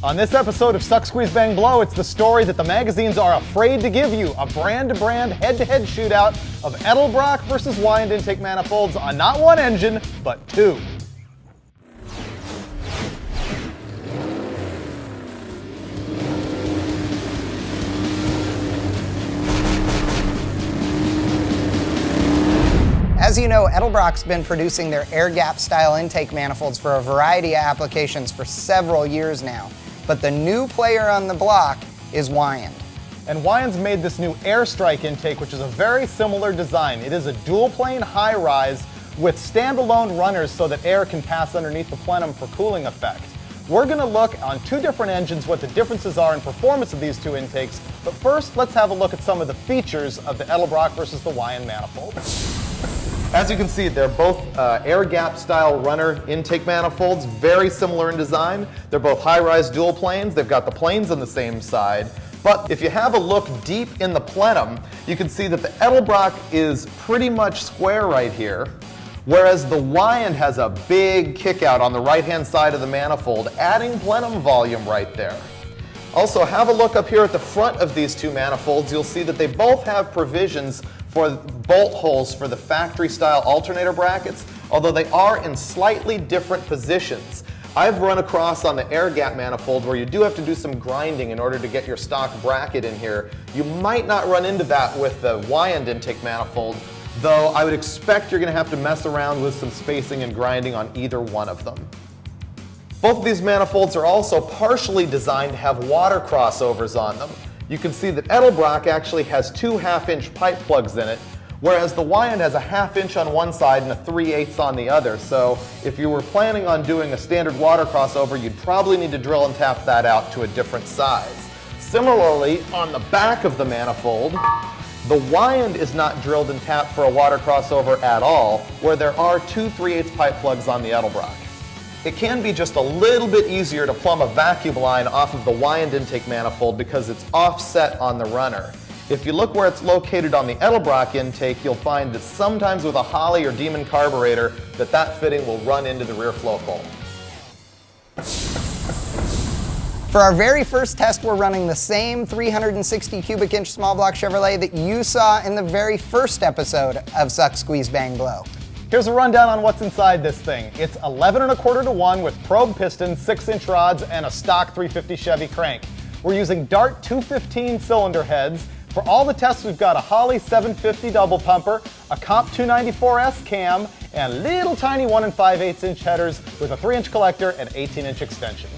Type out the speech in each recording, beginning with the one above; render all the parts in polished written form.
On this episode of Sqeeze Bang Blow, it's the story that the magazines are afraid to give you, a brand-to-brand, head-to-head shootout of Edelbrach versus Weiand intake manifolds on not one engine, but two. As you know, Edelbrach's been producing their Air Gap style intake manifolds for a variety of applications for several years now. But the new player on the block is Weiand. And Weiand's made this new Air Strike intake, which is a very similar design. It is a dual-plane high-rise with standalone runners so that air can pass underneath the plenum for cooling effect. We're going to look on two different engines what the differences are in performance of these two intakes. But first, let's have a look at some of the features of the Edelbrach versus the Weiand manifold. As you can see, they're both Air Gap style runner intake manifolds, very similar in design. They're both high-rise dual planes. They've got the planes on the same side. But if you have a look deep in the plenum, you can see that the Edelbrach is pretty much square right here, whereas the Weiand has a big kick-out on the right-hand side of the manifold, adding plenum volume right there. Also, have a look up here at the front of these two manifolds. You'll see that they both have provisions for bolt holes for the factory-style alternator brackets, although they are in slightly different positions. I've run across on the Air Gap manifold where you do have to do some grinding in order to get your stock bracket in here. You might not run into that with the Weiand intake manifold, though I would expect you're going to have to mess around with some spacing and grinding on either one of them. Both of these manifolds are also partially designed to have water crossovers on them. You can see that Edelbrach actually has two 1/2-inch pipe plugs in it, whereas the Weiand has a 1/2 inch on one side and a 3/8 on the other. So if you were planning on doing a standard water crossover, you'd probably need to drill and tap that out to a different size. Similarly, on the back of the manifold, the Weiand is not drilled and tapped for a water crossover at all, where there are two 3/8 pipe plugs on the Edelbrach. It can be just a little bit easier to plumb a vacuum line off of the Weiand intake manifold because it's offset on the runner. If you look where it's located on the Edelbrach intake, you'll find that sometimes with a Holly or Demon carburetor that fitting will run into the rear flow hole. For our very first test, we're running the same 360 cubic inch small block Chevrolet that you saw in the very first episode of Sqeeze Bang Blow. Here's a rundown on what's inside this thing. It's 11 1/4 to 1 with probe pistons, 6-inch rods, and a stock 350 Chevy crank. We're using Dart 215 cylinder heads. For all the tests, we've got a Holly 750 double pumper, a Comp 294S cam, and little tiny 1 5/8 inch headers with a 3-inch collector and 18-inch extensions.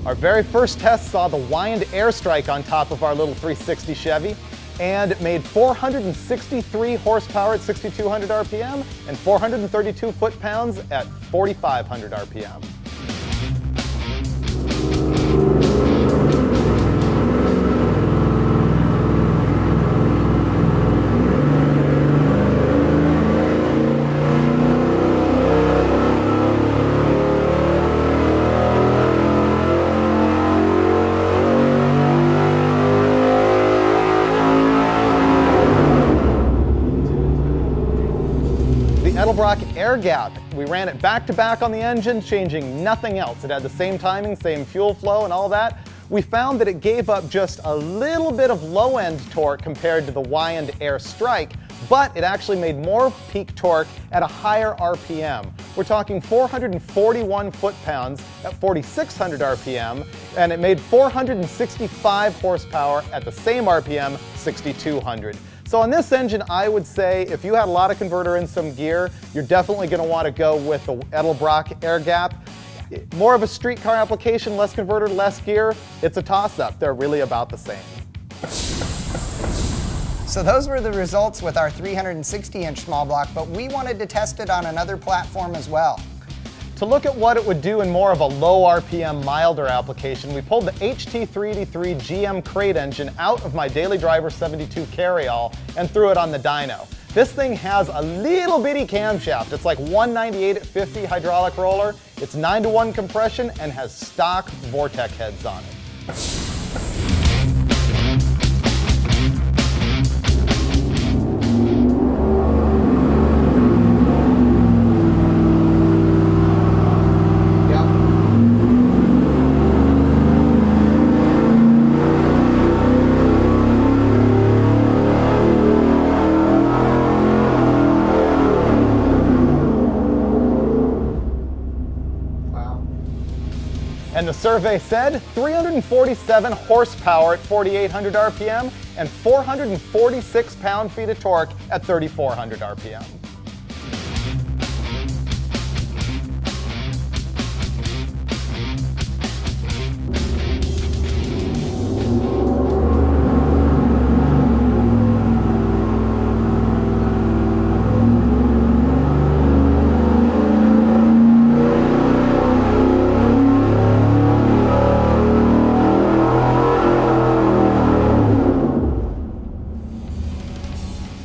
Our very first test saw the Weiand Air Strike on top of our little 360 Chevy, and it made 463 horsepower at 6,200 RPM and 432 foot-pounds at 4,500 RPM. Edelbrach Air Gap. We ran it back-to-back on the engine, changing nothing else. It had the same timing, same fuel flow, and all that. We found that it gave up just a little bit of low-end torque compared to the Weiand Air Strike, but it actually made more peak torque at a higher RPM. We're talking 441 foot-pounds at 4,600 RPM, and it made 465 horsepower at the same RPM, 6,200. So on this engine, I would say if you had a lot of converter and some gear, you're definitely going to want to go with the Edelbrach Air Gap. More of a street car application, less converter, less gear. It's a toss-up. They're really about the same. So those were the results with our 360-inch small block, but we wanted to test it on another platform as well. To look at what it would do in more of a low RPM, milder application, we pulled the HT383 GM crate engine out of my Daily Driver 72 carryall and threw it on the dyno. This thing has a little bitty camshaft. It's like 198 at 50 hydraulic roller. It's 9-to-1 compression and has stock Vortec heads on it. And the survey said 347 horsepower at 4,800 RPM and 446 pound-feet of torque at 3,400 RPM.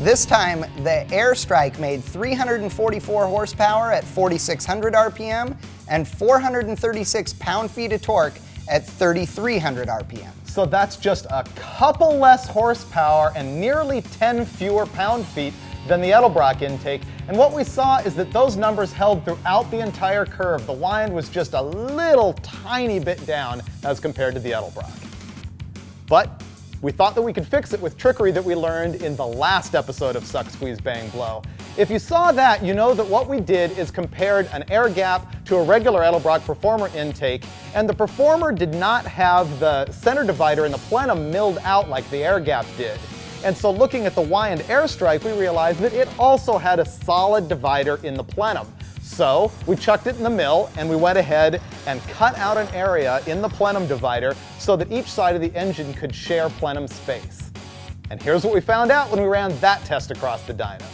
This time, the Air Strike made 344 horsepower at 4,600 RPM and 436 pound-feet of torque at 3,300 RPM. So that's just a couple less horsepower and nearly 10 fewer pound-feet than the Edelbrach intake. And what we saw is that those numbers held throughout the entire curve. The Weiand was just a little tiny bit down as compared to the Edelbrach. But we thought that we could fix it with trickery that we learned in the last episode of Sqeeze Bang Blow. If you saw that, you know that what we did is compared an air gap to a regular Edelbrach Performer intake, and the Performer did not have the center divider in the plenum milled out like the air gap did. And so looking at the Weiand Air Strike, we realized that it also had a solid divider in the plenum. So we chucked it in the mill and we went ahead and cut out an area in the plenum divider so that each side of the engine could share plenum space. And here's what we found out when we ran that test across the dyno.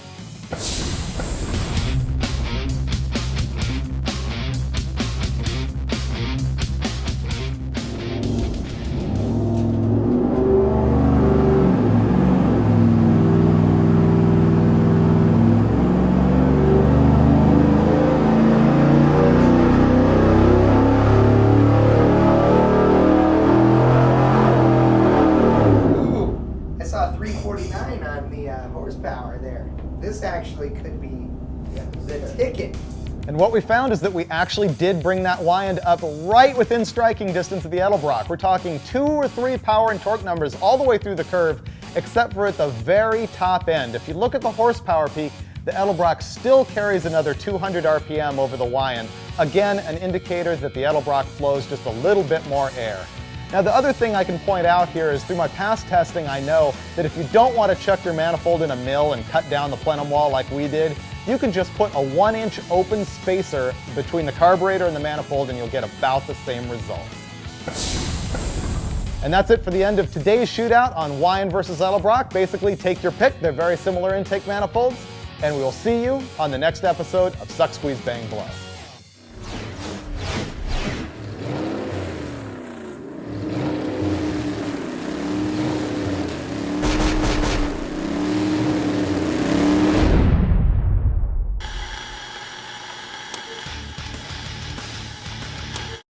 Horsepower there. This actually could be the ticket. And what we found is that we actually did bring that Weiand up right within striking distance of the Edelbrach. We're talking 2 or 3 power and torque numbers all the way through the curve, except for at the very top end. If you look at the horsepower peak, the Edelbrach still carries another 200 RPM over the Weiand. Again, an indicator that the Edelbrach flows just a little bit more air. Now, the other thing I can point out here is through my past testing, I know that if you don't want to chuck your manifold in a mill and cut down the plenum wall like we did, you can just put a 1-inch open spacer between the carburetor and the manifold and you'll get about the same result. And that's it for the end of today's shootout on Weiand vs Edelbrach. Basically, take your pick. They're very similar intake manifolds. And we will see you on the next episode of Sqeeze Bang Blow.